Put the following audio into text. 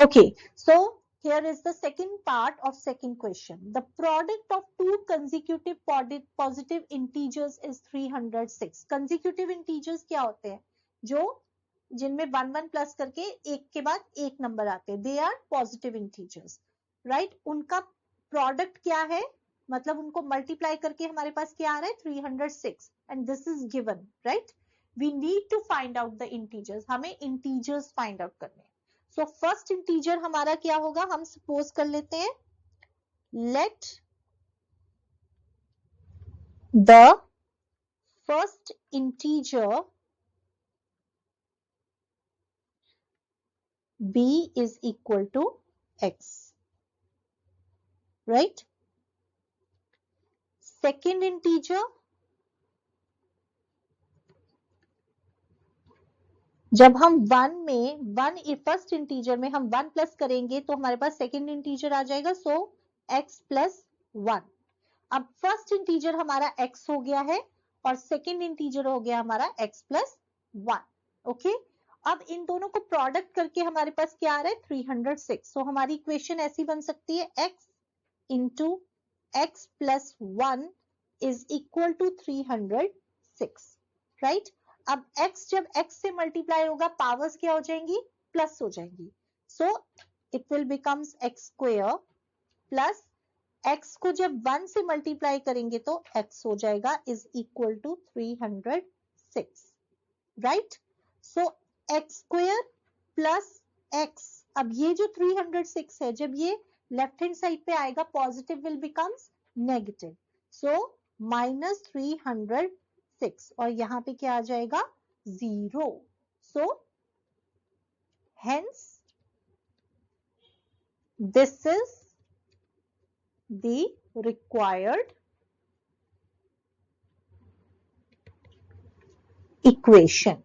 Okay, so here is the second part of second question. The product of two consecutive positive integers is 306. Consecutive integers क्या होते हैं? जो जिनमें 1 plus करके एक के बाद एक नंबर आते हैं, they are positive integers, right? उनका प्रोडक्ट क्या है? मतलब उनको मल्टीप्लाई करके हमारे पास क्या आ रहा है? 306 and this is given, right? We need to find out the integers, हमें इंटीजर्स फाइंड आउट करने हैं. सो फर्स्ट इंटीजर हमारा क्या होगा? हम सपोज कर लेते हैं, let the first integer b is equal to x, right? Second integer, जब हम फर्स्ट इंटीजर में हम 1 प्लस करेंगे तो हमारे पास सेकेंड इंटीजर आ जाएगा, सो x प्लस 1. अब फर्स्ट इंटीजर हमारा x हो गया है और सेकेंड इंटीजर हो गया हमारा x प्लस 1. ओके, अब इन दोनों को प्रोडक्ट करके हमारे पास क्या आ रहा है? 306. सो हमारी इक्वेशन ऐसी बन सकती है, x into x plus 1 is equal to 306, right? अब x जब x से मल्टीप्लाई होगा, पावर्स क्या हो जाएंगी? प्लस हो जाएंगी. So it will becomes x square plus x को जब 1 से मल्टीप्लाई करेंगे तो x हो जाएगा is equal to 306, right? So x square plus x, अब ये जो 306 है, जब ये लेफ्ट हैंड साइड पे आएगा, positive will becomes negative, so minus 306 और यहाँ पे क्या आ जाएगा? 0. So hence this is the required equation.